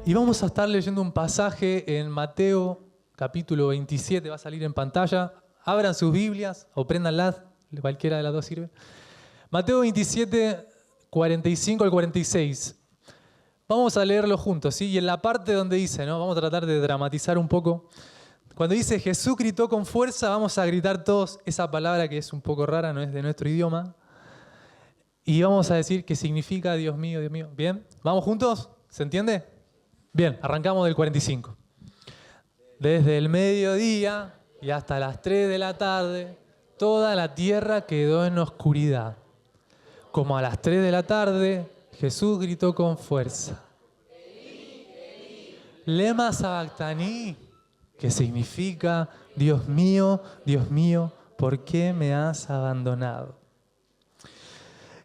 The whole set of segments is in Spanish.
Y vamos a estar leyendo un pasaje en Mateo capítulo 27, va a salir en pantalla. Abran sus Biblias o préndanlas, cualquiera de las dos sirve. Mateo 27, 45 al 46. Vamos a leerlo juntos, ¿sí? Y en la parte donde dice, ¿no? Vamos a tratar de dramatizar un poco. Cuando dice Jesús gritó con fuerza, vamos a gritar todos esa palabra que es un poco rara, no es de nuestro idioma. Y vamos a decir que significa Dios mío, Dios mío. ¿Bien? ¿Vamos juntos? ¿Se entiende? Bien, arrancamos del 45. Desde el mediodía y hasta las 3 de la tarde, toda la tierra quedó en oscuridad. Como a las 3 de la tarde, Jesús gritó con fuerza. Lema sabactaní, que significa Dios mío, ¿por qué me has abandonado?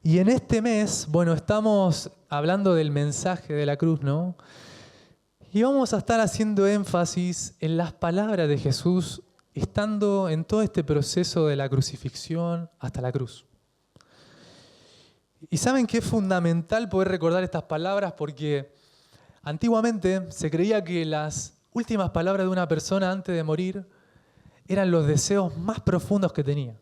Y en este mes, bueno, estamos hablando del mensaje de la cruz, ¿no? Y vamos a estar haciendo énfasis en las palabras de Jesús, estando en todo este proceso de la crucifixión hasta la cruz. Y saben que es fundamental poder recordar estas palabras porque antiguamente se creía que las últimas palabras de una persona antes de morir eran los deseos más profundos que tenía.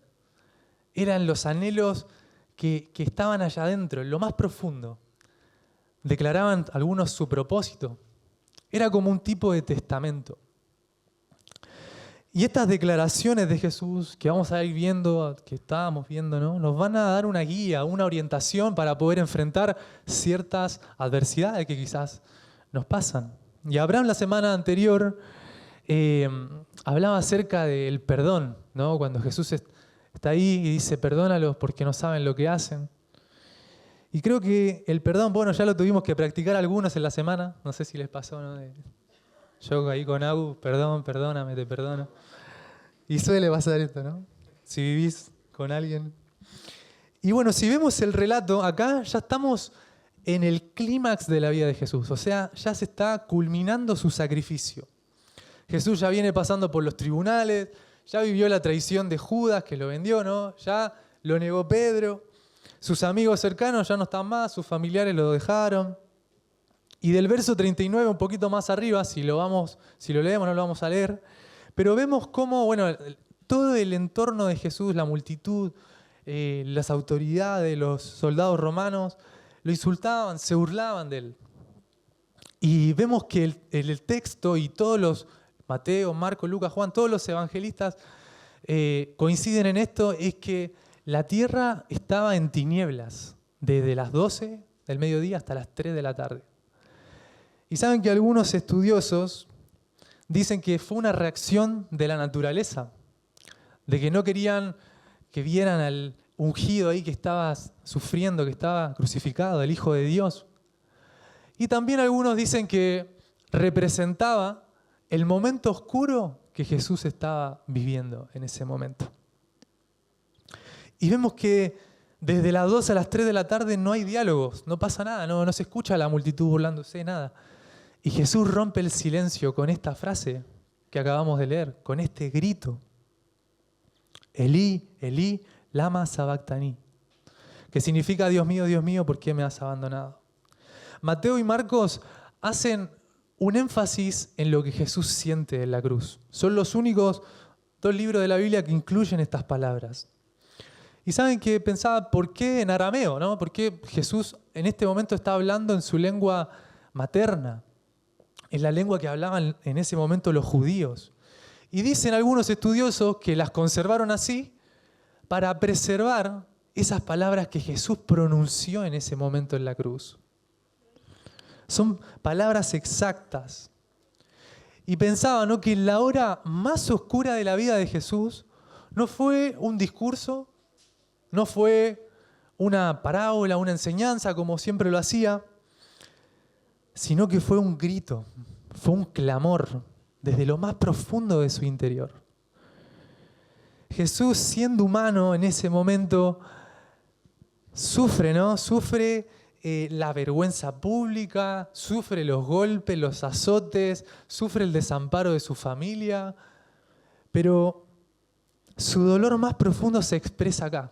Eran los anhelos que estaban allá adentro, en lo más profundo. Declaraban algunos su propósito. Era como un tipo de testamento. Y estas declaraciones de Jesús que vamos a ir viendo, que estábamos viendo, ¿no? Nos van a dar una guía, una orientación para poder enfrentar ciertas adversidades que quizás nos pasan. Y Abraham la semana anterior hablaba acerca del perdón, ¿no? Cuando Jesús está ahí y dice, perdónalos porque no saben lo que hacen. Y creo que el perdón, bueno, ya lo tuvimos que practicar algunos en la semana. No sé si les pasó, ¿no? Yo ahí con Agu, perdón, perdóname, te perdono. Y suele pasar esto, ¿no? Si vivís con alguien. Y bueno, si vemos el relato, acá ya estamos en el clímax de la vida de Jesús. O sea, ya se está culminando su sacrificio. Jesús ya viene pasando por los tribunales, ya vivió la traición de Judas, que lo vendió, ¿no? Ya lo negó Pedro. Sus amigos cercanos ya no están más, sus familiares lo dejaron. Y del verso 39, un poquito más arriba, si lo leemos, no lo vamos a leer, pero vemos cómo, bueno, todo el entorno de Jesús, la multitud, las autoridades, los soldados romanos, lo insultaban, se burlaban de él. Y vemos que el texto y todos los, Mateo, Marcos, Lucas, Juan, todos los evangelistas coinciden en esto, es que la tierra estaba en tinieblas desde las 12 del mediodía hasta las 3 de la tarde. Y saben que algunos estudiosos dicen que fue una reacción de la naturaleza, de que no querían que vieran al ungido ahí que estaba sufriendo, que estaba crucificado, el Hijo de Dios. Y también algunos dicen que representaba el momento oscuro que Jesús estaba viviendo en ese momento. Y vemos que desde las 2 a las 3 de la tarde no hay diálogos, no pasa nada, no se escucha a la multitud burlándose, nada. Y Jesús rompe el silencio con esta frase que acabamos de leer, con este grito. Elí, Elí, lama sabactaní, que significa Dios mío, ¿por qué me has abandonado? Mateo y Marcos hacen un énfasis en lo que Jesús siente en la cruz. Son los únicos 2 libros de la Biblia que incluyen estas palabras. Y saben que pensaba, ¿por qué en arameo? ¿No? ¿Por qué Jesús en este momento está hablando en su lengua materna? En la lengua que hablaban en ese momento los judíos. Y dicen algunos estudiosos que las conservaron así para preservar esas palabras que Jesús pronunció en ese momento en la cruz. Son palabras exactas. Y pensaba, ¿no?, que en la hora más oscura de la vida de Jesús no fue un discurso, no fue una parábola, una enseñanza como siempre lo hacía, sino que fue un grito, fue un clamor desde lo más profundo de su interior. Jesús, siendo humano en ese momento, sufre, ¿no? Sufre la vergüenza pública, sufre los golpes, los azotes, sufre el desamparo de su familia, pero su dolor más profundo se expresa acá.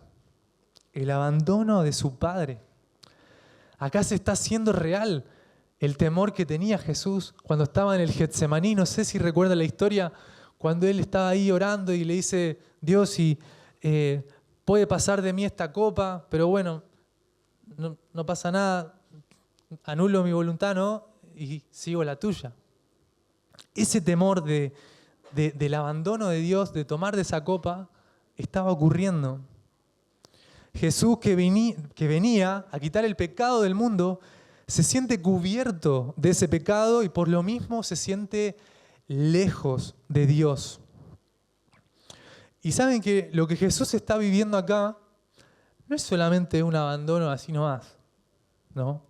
El abandono de su padre. Acá se está haciendo real el temor que tenía Jesús cuando estaba en el Getsemaní. No sé si recuerdan la historia, cuando él estaba ahí orando y le dice, Dios, si puede pasar de mí esta copa, pero bueno, no pasa nada, anulo mi voluntad, ¿no? Y sigo la tuya. Ese temor del abandono de Dios, de tomar de esa copa, estaba ocurriendo. Jesús que venía a quitar el pecado del mundo, se siente cubierto de ese pecado y por lo mismo se siente lejos de Dios. Y saben que lo que Jesús está viviendo acá no es solamente un abandono así nomás, ¿no?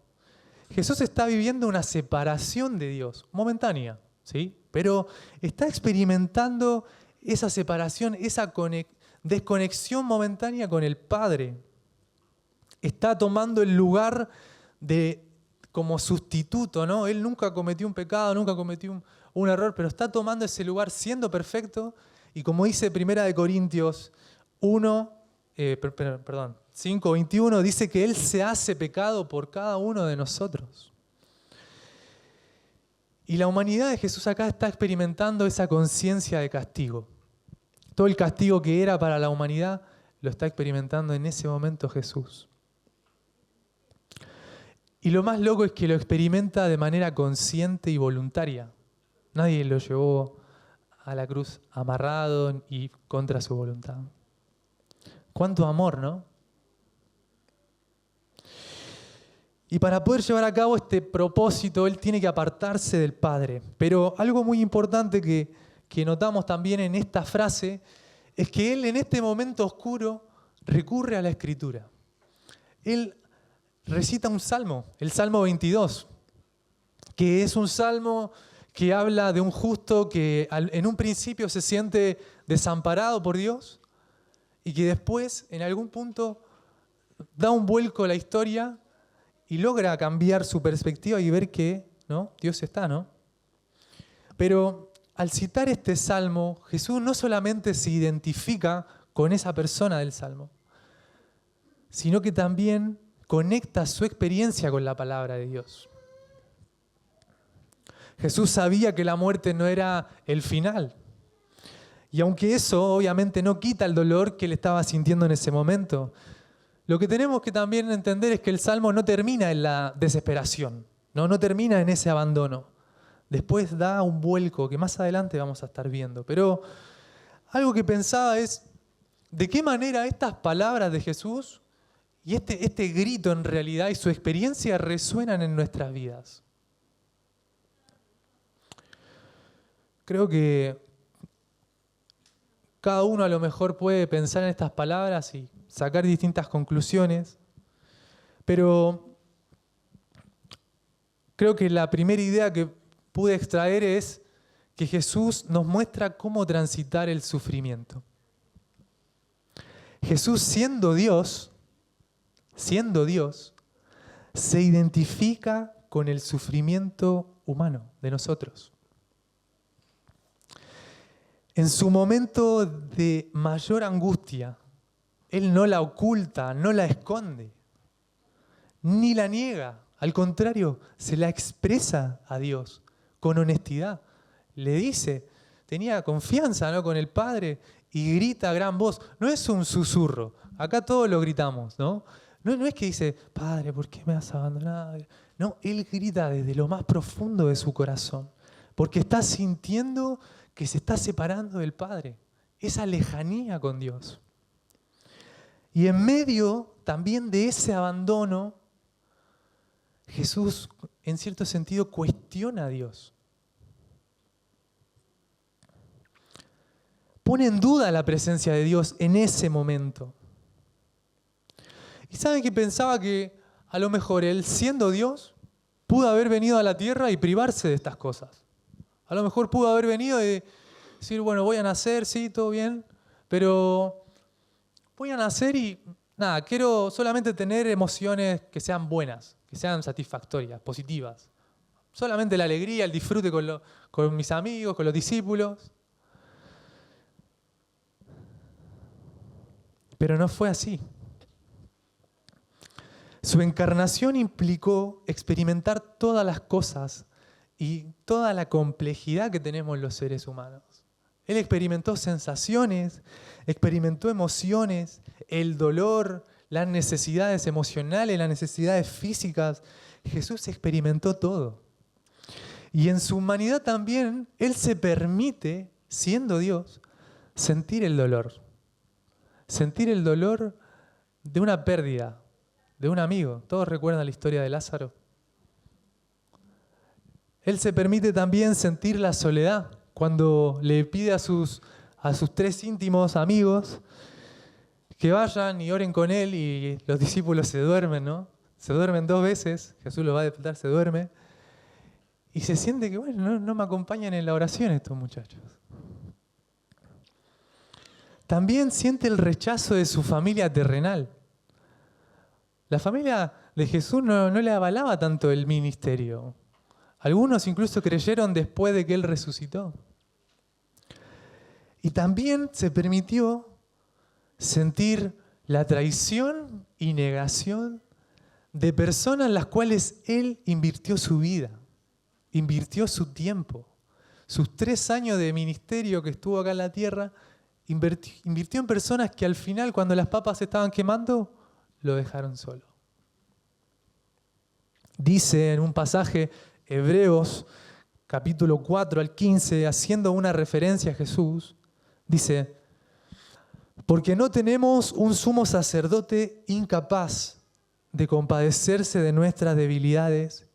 Jesús está viviendo una separación de Dios, momentánea, ¿sí? Pero está experimentando esa separación, esa desconexión momentánea con el Padre. Está tomando el lugar como sustituto, ¿no? Él nunca cometió un pecado, nunca cometió un error, pero está tomando ese lugar siendo perfecto y como dice 1 Corintios 5:21, dice que Él se hace pecado por cada uno de nosotros. Y la humanidad de Jesús acá está experimentando esa conciencia de castigo. Todo el castigo que era para la humanidad lo está experimentando en ese momento Jesús. Y lo más loco es que lo experimenta de manera consciente y voluntaria. Nadie lo llevó a la cruz amarrado y contra su voluntad. ¡Cuánto amor!, ¿no? Y para poder llevar a cabo este propósito, Él tiene que apartarse del Padre. Pero algo muy importante que notamos también en esta frase es que Él en este momento oscuro recurre a la Escritura. Él recita un salmo, el Salmo 22, que es un salmo que habla de un justo que en un principio se siente desamparado por Dios y que después, en algún punto, da un vuelco a la historia y logra cambiar su perspectiva y ver que, ¿no?, Dios está, ¿no? Pero al citar este salmo, Jesús no solamente se identifica con esa persona del salmo, sino que también conecta su experiencia con la palabra de Dios. Jesús sabía que la muerte no era el final. Y aunque eso obviamente no quita el dolor que él estaba sintiendo en ese momento, lo que tenemos que también entender es que el Salmo no termina en la desesperación, no termina en ese abandono. Después da un vuelco que más adelante vamos a estar viendo. Pero algo que pensaba es, ¿de qué manera estas palabras de Jesús y este grito en realidad y su experiencia resuenan en nuestras vidas? Creo que cada uno a lo mejor puede pensar en estas palabras y sacar distintas conclusiones, pero creo que la primera idea que pude extraer es que Jesús nos muestra cómo transitar el sufrimiento. Jesús, siendo Dios, se identifica con el sufrimiento humano de nosotros. En su momento de mayor angustia, Él no la oculta, no la esconde, ni la niega. Al contrario, se la expresa a Dios con honestidad. Le dice, tenía confianza, ¿no?, con el Padre y grita a gran voz. No es un susurro, acá todos lo gritamos, ¿no? No es que dice, Padre, ¿por qué me has abandonado? No, Él grita desde lo más profundo de su corazón, porque está sintiendo que se está separando del Padre, esa lejanía con Dios. Y en medio también de ese abandono, Jesús, en cierto sentido, cuestiona a Dios. Pone en duda la presencia de Dios en ese momento. Y saben que pensaba que a lo mejor Él, siendo Dios, pudo haber venido a la tierra y privarse de estas cosas. A lo mejor pudo haber venido y decir, bueno, voy a nacer, sí, todo bien, pero voy a nacer y nada, quiero solamente tener emociones que sean buenas, que sean satisfactorias, positivas. Solamente la alegría, el disfrute con mis amigos, con los discípulos. Pero no fue así. Su encarnación implicó experimentar todas las cosas y toda la complejidad que tenemos los seres humanos. Él experimentó sensaciones, experimentó emociones, el dolor, las necesidades emocionales, las necesidades físicas. Jesús experimentó todo. Y en su humanidad también, Él se permite, siendo Dios, sentir el dolor. Sentir el dolor de una pérdida, de un amigo. ¿Todos recuerdan la historia de Lázaro? Él se permite también sentir la soledad cuando le pide a sus 3 íntimos amigos que vayan y oren con él y los discípulos se duermen, ¿no? Se duermen 2 veces, Jesús los va a despertar, se duerme y se siente que, bueno, no me acompañan en la oración estos muchachos. También siente el rechazo de su familia terrenal. La familia de Jesús no le avalaba tanto el ministerio. Algunos incluso creyeron después de que Él resucitó. Y también se permitió sentir la traición y negación de personas en las cuales Él invirtió su vida, invirtió su tiempo. Sus 3 años de ministerio que estuvo acá en la tierra, invirtió en personas que al final, cuando las papas se estaban quemando, lo dejaron solo. Dice en un pasaje, Hebreos, capítulo 4 al 15, haciendo una referencia a Jesús, dice, porque no tenemos un sumo sacerdote incapaz de compadecerse de nuestras debilidades,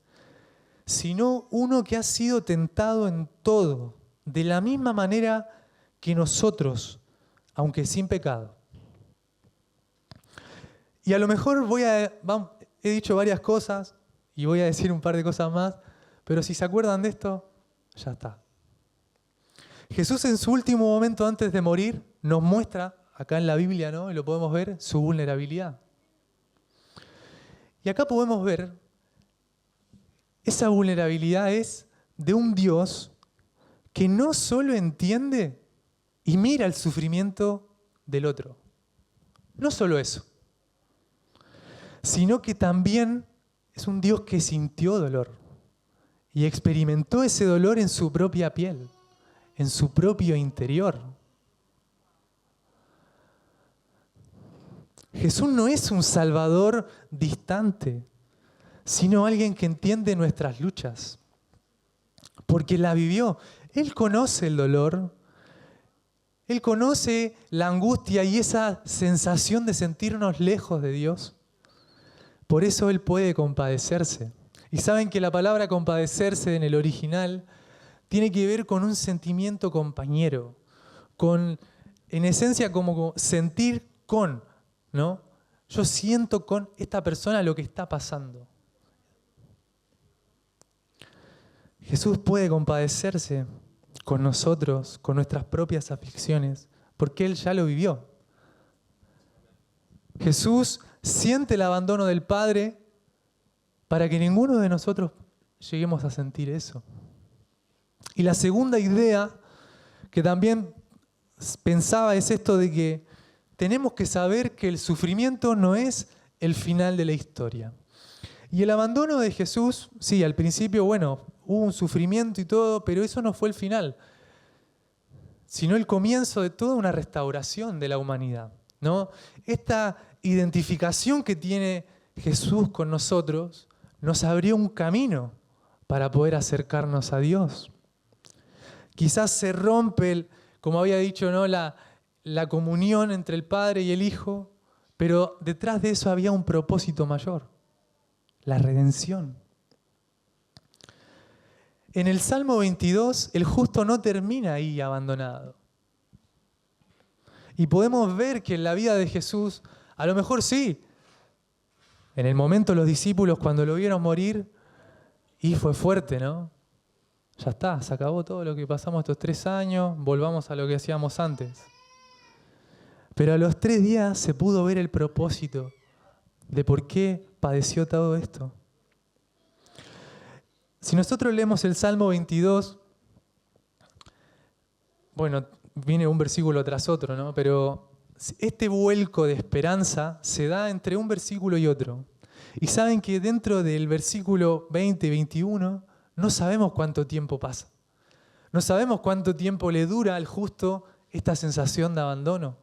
sino uno que ha sido tentado en todo, de la misma manera que nosotros, aunque sin pecado. Y a lo mejor he dicho varias cosas y voy a decir un par de cosas más, pero si se acuerdan de esto, ya está. Jesús en su último momento antes de morir nos muestra, acá en la Biblia, ¿no? Y lo podemos ver, su vulnerabilidad. Y acá podemos ver, esa vulnerabilidad es de un Dios que no solo entiende y mira el sufrimiento del otro. No solo eso, sino que también es un Dios que sintió dolor y experimentó ese dolor en su propia piel, en su propio interior. Jesús no es un salvador distante, sino alguien que entiende nuestras luchas, porque la vivió. Él conoce el dolor, Él conoce la angustia y esa sensación de sentirnos lejos de Dios. Por eso Él puede compadecerse. Y saben que la palabra compadecerse en el original tiene que ver con un sentimiento compañero, en esencia como sentir con, ¿no? Yo siento con esta persona lo que está pasando. Jesús puede compadecerse con nosotros, con nuestras propias aflicciones, porque Él ya lo vivió. Jesús siente el abandono del Padre para que ninguno de nosotros lleguemos a sentir eso. Y la segunda idea que también pensaba es esto de que tenemos que saber que el sufrimiento no es el final de la historia. Y el abandono de Jesús, sí, al principio, bueno, hubo un sufrimiento y todo, pero eso no fue el final, sino el comienzo de toda una restauración de la humanidad, ¿no? Esta identificación que tiene Jesús con nosotros nos abrió un camino para poder acercarnos a Dios. Quizás se rompe, como había dicho, ¿no? la comunión entre el Padre y el Hijo, pero detrás de eso había un propósito mayor, la redención. En el Salmo 22, el justo no termina ahí abandonado. Y podemos ver que en la vida de Jesús, a lo mejor sí, en el momento los discípulos cuando lo vieron morir, y fue fuerte, ¿no? Ya está, se acabó todo lo que pasamos estos 3 años, volvamos a lo que hacíamos antes. Pero a los 3 días se pudo ver el propósito de por qué padeció todo esto. Si nosotros leemos el Salmo 22, bueno, viene un versículo tras otro, ¿no? Pero este vuelco de esperanza se da entre un versículo y otro. Y saben que dentro del versículo 20 y 21 no sabemos cuánto tiempo pasa. No sabemos cuánto tiempo le dura al justo esta sensación de abandono.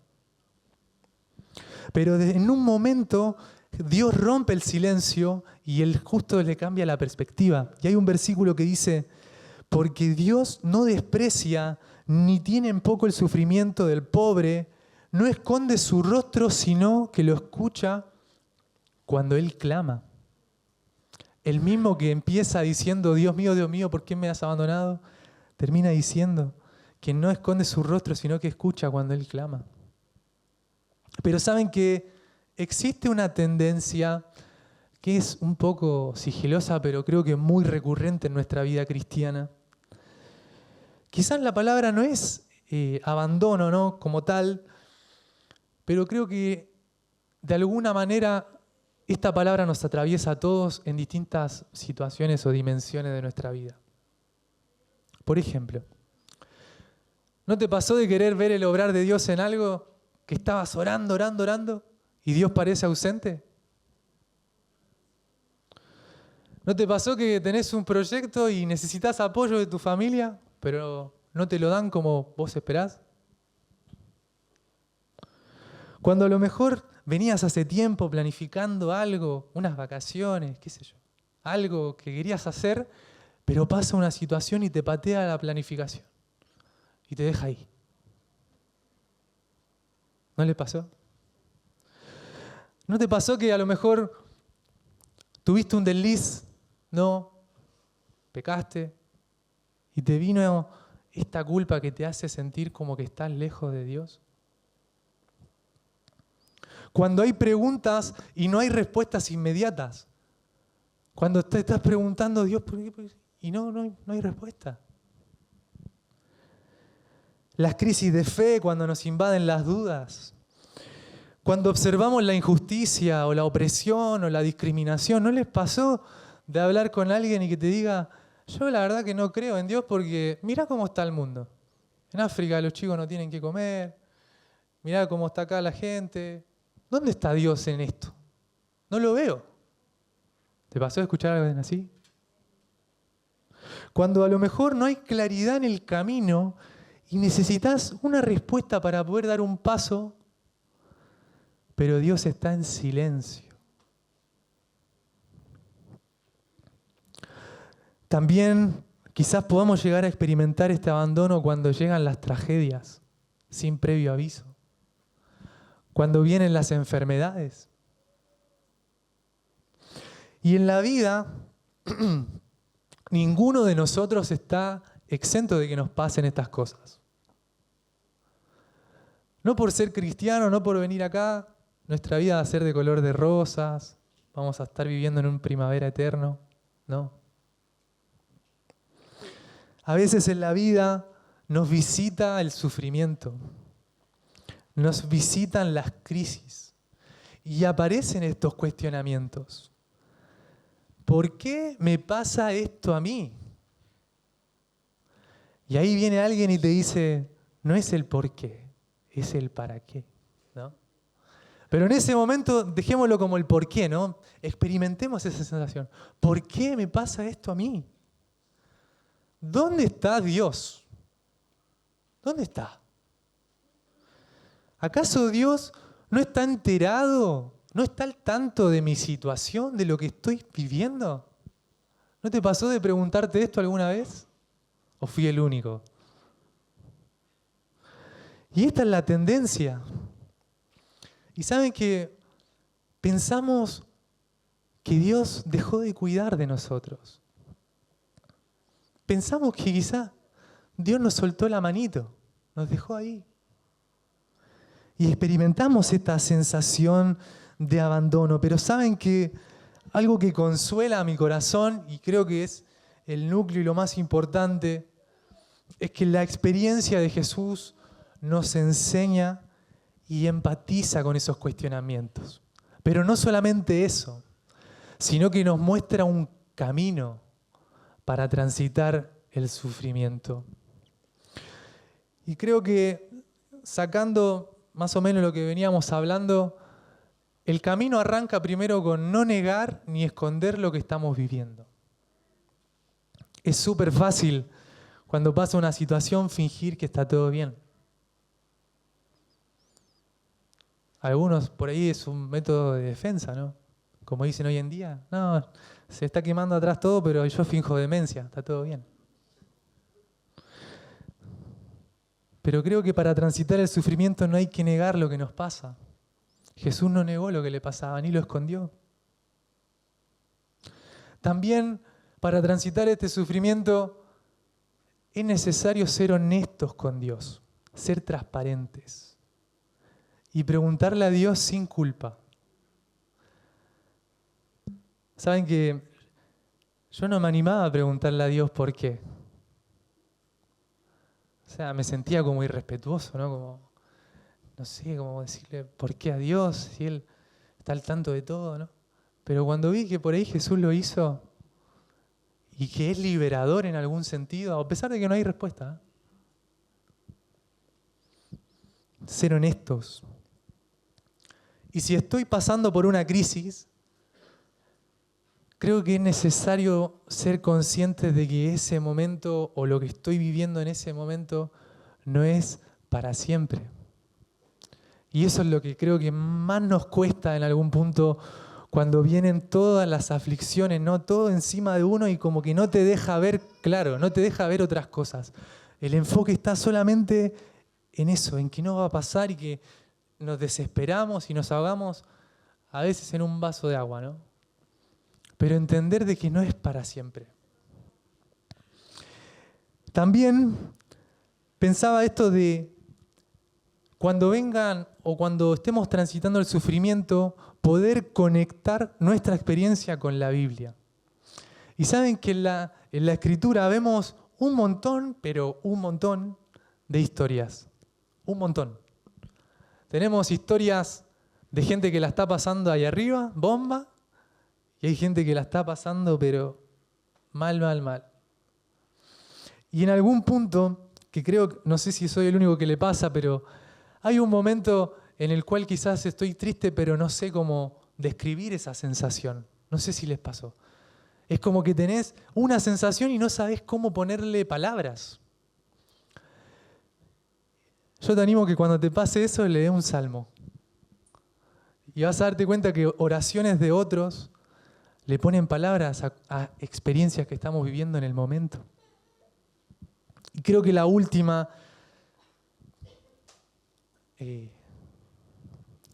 Pero en un momento Dios rompe el silencio y el justo le cambia la perspectiva. Y hay un versículo que dice, porque Dios no desprecia ni tiene en poco el sufrimiento del pobre, no esconde su rostro, sino que lo escucha cuando Él clama. El mismo que empieza diciendo, Dios mío, ¿por qué me has abandonado? Termina diciendo que no esconde su rostro, sino que escucha cuando Él clama. Pero saben que existe una tendencia que es un poco sigilosa, pero creo que muy recurrente en nuestra vida cristiana. Quizás la palabra no es abandono, ¿no?, como tal, pero creo que de alguna manera esta palabra nos atraviesa a todos en distintas situaciones o dimensiones de nuestra vida. Por ejemplo, ¿no te pasó de querer ver el obrar de Dios en algo que estabas orando y Dios parece ausente? ¿No te pasó que tenés un proyecto y necesitas apoyo de tu familia, pero no te lo dan como vos esperás? Cuando a lo mejor venías hace tiempo planificando algo, unas vacaciones, qué sé yo, algo que querías hacer, pero pasa una situación y te patea la planificación y te deja ahí. ¿No le pasó? ¿No te pasó que a lo mejor tuviste un desliz? No, pecaste y te vino esta culpa que te hace sentir como que estás lejos de Dios. Cuando hay preguntas y no hay respuestas inmediatas. Cuando te estás preguntando, Dios, ¿por qué? Y no hay respuesta. Las crisis de fe, cuando nos invaden las dudas. Cuando observamos la injusticia o la opresión o la discriminación. ¿No les pasó de hablar con alguien y que te diga, yo la verdad que no creo en Dios porque mirá cómo está el mundo? En África los chicos no tienen que comer. Mirá cómo está acá la gente. ¿Dónde está Dios en esto? No lo veo. ¿Te pasó de escuchar algo así? Cuando a lo mejor no hay claridad en el camino y necesitas una respuesta para poder dar un paso, pero Dios está en silencio. También quizás podamos llegar a experimentar este abandono cuando llegan las tragedias, sin previo aviso. Cuando vienen las enfermedades. Y en la vida, ninguno de nosotros está exento de que nos pasen estas cosas. No por ser cristiano, no por venir acá, nuestra vida va a ser de color de rosas, vamos a estar viviendo en un primavera eterno, no. A veces en la vida nos visita el sufrimiento. Nos visitan las crisis y aparecen estos cuestionamientos. ¿Por qué me pasa esto a mí? Y ahí viene alguien y te dice, no es el por qué, es el para qué, ¿no? Pero en ese momento dejémoslo como el por qué, ¿no? Experimentemos esa sensación. ¿Por qué me pasa esto a mí? ¿Dónde está Dios? ¿Dónde está? ¿Acaso Dios no está enterado? ¿No está al tanto de mi situación, de lo que estoy viviendo? ¿No te pasó de preguntarte esto alguna vez? ¿O fui el único? Y esta es la tendencia. Y saben que pensamos que Dios dejó de cuidar de nosotros. Pensamos que quizá Dios nos soltó la manito, nos dejó ahí. Y experimentamos esta sensación de abandono. Pero saben que algo que consuela a mi corazón, y creo que es el núcleo y lo más importante, es que la experiencia de Jesús nos enseña y empatiza con esos cuestionamientos. Pero no solamente eso, sino que nos muestra un camino para transitar el sufrimiento. Y creo que sacando más o menos lo que veníamos hablando, el camino arranca primero con no negar ni esconder lo que estamos viviendo. Es súper fácil cuando pasa una situación fingir que está todo bien. Algunos por ahí es un método de defensa, ¿no? Como dicen hoy en día, no, se está quemando atrás todo, pero yo finjo demencia, está todo bien. Pero creo que para transitar el sufrimiento no hay que negar lo que nos pasa. Jesús no negó lo que le pasaba, ni lo escondió. También para transitar este sufrimiento es necesario ser honestos con Dios, ser transparentes y preguntarle a Dios sin culpa. Saben que yo no me animaba a preguntarle a Dios por qué. O sea, me sentía como irrespetuoso, ¿no? Como, no sé, como decirle por qué a Dios si Él está al tanto de todo, ¿no? Pero cuando vi que por ahí Jesús lo hizo y que es liberador en algún sentido, a pesar de que no hay respuesta, ser honestos. Y si estoy pasando por una crisis, creo que es necesario ser consciente de que ese momento o lo que estoy viviendo en ese momento no es para siempre. Y eso es lo que creo que más nos cuesta en algún punto cuando vienen todas las aflicciones, ¿no? Todo encima de uno y como que no te deja ver claro, no te deja ver otras cosas. El enfoque está solamente en eso, en que no va a pasar y que nos desesperamos y nos ahogamos a veces en un vaso de agua, ¿no? Pero entender de que no es para siempre. También pensaba esto de cuando vengan o cuando estemos transitando el sufrimiento, poder conectar nuestra experiencia con la Biblia. Y saben que en la Escritura vemos un montón, pero un montón de historias. Un montón. Tenemos historias de gente que la está pasando ahí arriba, bomba, y hay gente que la está pasando, pero mal, mal, mal. Y en algún punto, que creo, no sé si soy el único que le pasa, pero hay un momento en el cual quizás estoy triste, pero no sé cómo describir esa sensación. No sé si les pasó. Es como que tenés una sensación y no sabés cómo ponerle palabras. Yo te animo que cuando te pase eso, le des un salmo. Y vas a darte cuenta que oraciones de otros le ponen palabras a experiencias que estamos viviendo en el momento. Y creo que la última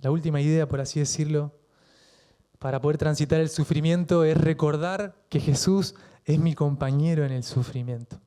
idea, por así decirlo, para poder transitar el sufrimiento es recordar que Jesús es mi compañero en el sufrimiento.